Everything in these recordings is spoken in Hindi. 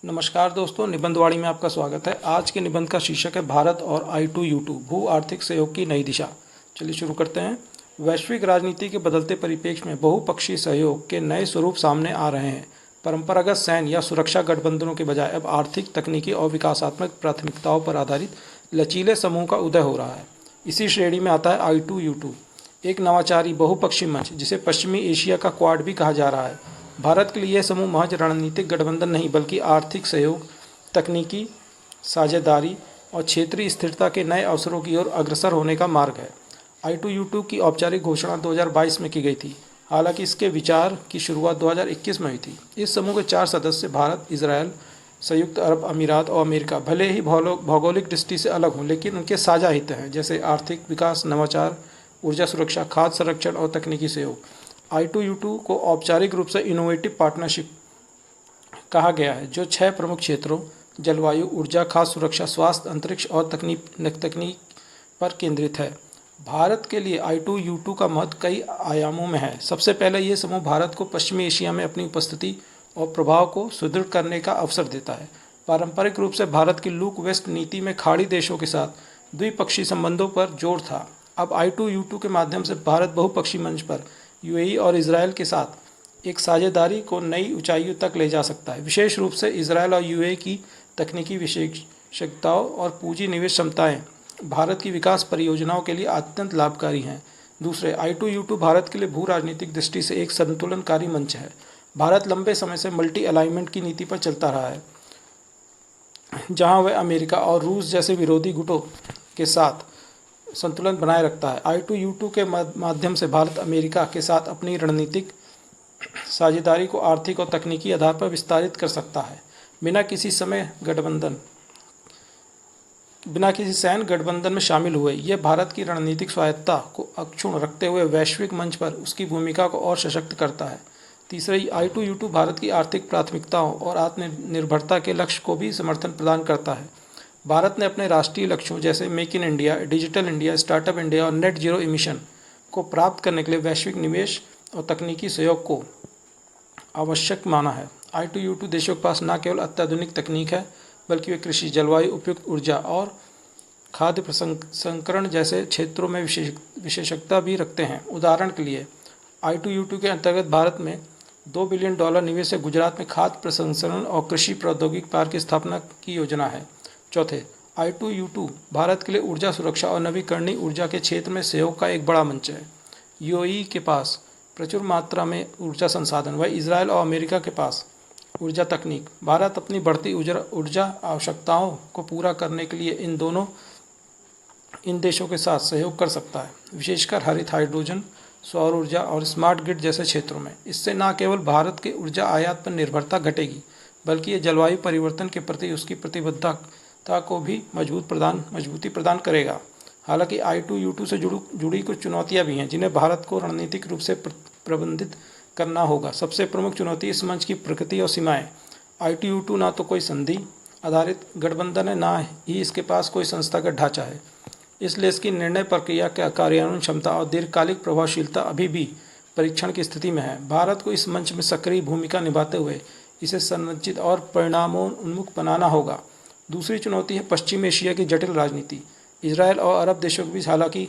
नमस्कार दोस्तों, निबंधवाणी में आपका स्वागत है। आज के निबंध का शीर्षक है भारत और I2U2 भू आर्थिक सहयोग की नई दिशा। चलिए शुरू करते हैं। वैश्विक राजनीति के बदलते परिप्रेक्ष्य में बहुपक्षीय सहयोग के नए स्वरूप सामने आ रहे हैं। परंपरागत सैन्य या सुरक्षा गठबंधनों के बजाय अब आर्थिक, तकनीकी और विकासात्मक प्राथमिकताओं पर आधारित लचीले समूह का उदय हो रहा है। इसी श्रेणी में आता है I2U2, एक नवाचारी बहुपक्षीय मंच जिसे पश्चिमी एशिया का क्वाड भी कहा जा रहा है। भारत के लिए यह समूह महज रणनीतिक गठबंधन नहीं बल्कि आर्थिक सहयोग, तकनीकी साझेदारी और क्षेत्रीय स्थिरता के नए अवसरों की ओर अग्रसर होने का मार्ग है। I2U2 की औपचारिक घोषणा 2022 में की गई थी, हालांकि इसके विचार की शुरुआत 2021 में हुई थी। इस समूह के 4 सदस्य भारत, इजरायल, संयुक्त अरब अमीरात और अमेरिका भले ही भौगोलिक दृष्टि से अलग हों, लेकिन उनके साझा हित हैं, जैसे आर्थिक विकास, नवाचार, ऊर्जा सुरक्षा, खाद्य संरक्षण और तकनीकी सहयोग। I2U2 को औपचारिक रूप से इनोवेटिव पार्टनरशिप कहा गया है, जो 6 प्रमुख क्षेत्रों जलवायु, ऊर्जा, खाद्य सुरक्षा, स्वास्थ्य, अंतरिक्ष और तकनीक पर केंद्रित है। भारत के लिए I2U2 का महत्व कई आयामों में है। सबसे पहले ये समूह भारत को पश्चिमी एशिया में अपनी उपस्थिति और प्रभाव को सुदृढ़ करने का अवसर देता है। पारंपरिक रूप से भारत की लुक वेस्ट नीति में खाड़ी देशों के साथ द्विपक्षीय संबंधों पर जोर था। अब I2U2 के माध्यम से भारत बहुपक्षीय मंच पर UAE और इजरायल के साथ एक साझेदारी को नई ऊंचाइयों तक ले जा सकता है। विशेष रूप से इजरायल और UAE की तकनीकी विशेषज्ञताओं और पूंजी निवेश क्षमताएं भारत की विकास परियोजनाओं के लिए अत्यंत लाभकारी हैं। दूसरे, I2U2 भारत के लिए भू राजनीतिक दृष्टि से एक संतुलनकारी मंच है। भारत लंबे समय से मल्टी अलाइनमेंट की नीति पर चलता रहा है, जहां वह अमेरिका और रूस जैसे विरोधी गुटों के साथ संतुलन बनाए रखता है। I2U2 के माध्यम से भारत अमेरिका के साथ अपनी रणनीतिक साझेदारी को आर्थिक और तकनीकी आधार पर विस्तारित कर सकता है, बिना किसी सैन्य गठबंधन में शामिल हुए। यह भारत की रणनीतिक स्वायत्तता को अक्षुण्ण रखते हुए वैश्विक मंच पर उसकी भूमिका को और सशक्त करता है। तीसरे, I2U2 भारत की आर्थिक प्राथमिकताओं और आत्मनिर्भरता के लक्ष्य को भी समर्थन प्रदान करता है। भारत ने अपने राष्ट्रीय लक्ष्यों जैसे make in India, digital India, startup India और नेट जीरो इमिशन को प्राप्त करने के लिए वैश्विक निवेश और तकनीकी सहयोग को आवश्यक माना है। I2U2 देशों के पास न केवल अत्याधुनिक तकनीक है, बल्कि वे कृषि, जलवायु उपयुक्त ऊर्जा और खाद्य प्रसंस्करण जैसे क्षेत्रों में विशेषज्ञता भी रखते हैं। उदाहरण के लिए I2U2 के अंतर्गत भारत में $2 बिलियन निवेश से गुजरात में खाद्य प्रसंस्करण और कृषि प्रौद्योगिकी पार्क की स्थापना की योजना है। चौथे, I2U2 भारत के लिए ऊर्जा सुरक्षा और नवीकरणीय ऊर्जा के क्षेत्र में सहयोग का एक बड़ा मंच है। UAE के पास प्रचुर मात्रा में ऊर्जा संसाधन, वह इजरायल और अमेरिका के पास ऊर्जा तकनीक। भारत अपनी बढ़ती ऊर्जा आवश्यकताओं को पूरा करने के लिए इन देशों के साथ सहयोग कर सकता है, विशेषकर हरित हाइड्रोजन, सौर ऊर्जा और स्मार्ट ग्रिड जैसे क्षेत्रों में। इससे न केवल भारत के ऊर्जा आयात पर निर्भरता घटेगी, बल्कि ये जलवायु परिवर्तन के प्रति उसकी प्रतिबद्धता को भी मजबूती प्रदान करेगा। हालांकि I2U2 से जुड़ी कुछ चुनौतियां भी हैं, जिन्हें भारत को रणनीतिक रूप से प्रबंधित करना होगा। सबसे प्रमुख चुनौती इस मंच की प्रकृति और सीमाएं। I2U2 ना तो कोई संधि आधारित गठबंधन है, ना ही इसके पास कोई संस्थागत ढांचा है, इसलिए इसकी निर्णय प्रक्रिया का कार्यान्वयन क्षमता और दीर्घकालिक प्रभावशीलता अभी भी परीक्षण की स्थिति में है। भारत को इस मंच में सक्रिय भूमिका निभाते हुए इसे संरचित और परिणामोन्मुख बनाना होगा। दूसरी चुनौती है पश्चिम एशिया की जटिल राजनीति। इजरायल और अरब देशों के बीच हालांकि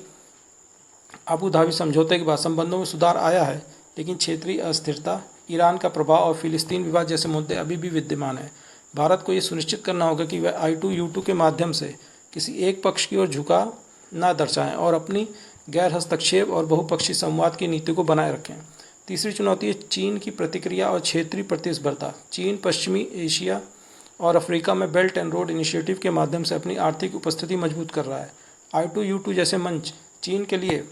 अबू धाबी समझौते के बाद संबंधों में सुधार आया है, लेकिन क्षेत्रीय अस्थिरता, ईरान का प्रभाव और फिलिस्तीन विवाद जैसे मुद्दे अभी भी विद्यमान हैं। भारत को ये सुनिश्चित करना होगा कि वह I2U2 के माध्यम से किसी एक पक्ष की ओर झुकाव न दर्शाएं और अपनी गैर हस्तक्षेप और बहुपक्षीय संवाद की नीति को बनाए रखें। तीसरी चुनौती है चीन की प्रतिक्रिया और क्षेत्रीय प्रतिस्पर्धा। चीन पश्चिमी एशिया और अफ्रीका में बेल्ट एंड रोड इनिशिएटिव के माध्यम से अपनी आर्थिक उपस्थिति मजबूत कर रहा है। I2U2 जैसे मंच चीन के लिए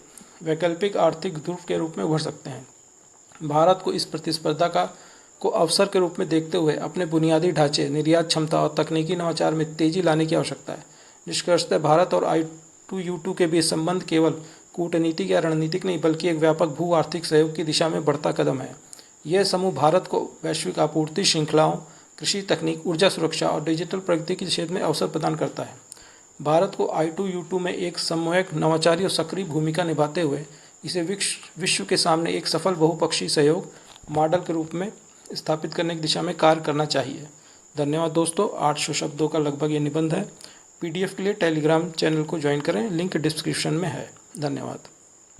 वैकल्पिक आर्थिक ध्रुव के रूप में उभर सकते हैं। भारत को इस प्रतिस्पर्धा को अवसर के रूप में देखते हुए अपने बुनियादी ढांचे, निर्यात क्षमता और तकनीकी नवाचार में तेजी लाने की आवश्यकता है। निष्कर्षतः भारत और I2U2 के बीच संबंध केवल कूटनीतिक या रणनीतिक नहीं, बल्कि एक व्यापक भू आर्थिक सहयोग की दिशा में बढ़ता कदम है। यह समूह भारत को वैश्विक आपूर्ति श्रृंखलाओं, कृषि तकनीक, ऊर्जा सुरक्षा और डिजिटल प्रगति के क्षेत्र में अवसर प्रदान करता है। भारत को I2U2 में एक सम्मोहक, नवाचारी और सक्रिय भूमिका निभाते हुए इसे विश्व के सामने एक सफल बहुपक्षीय सहयोग मॉडल के रूप में स्थापित करने की दिशा में कार्य करना चाहिए। धन्यवाद दोस्तों। 800 शब्दों का लगभग ये निबंध है। PDF के लिए टेलीग्राम चैनल को ज्वाइन करें, लिंक डिस्क्रिप्शन में है। धन्यवाद।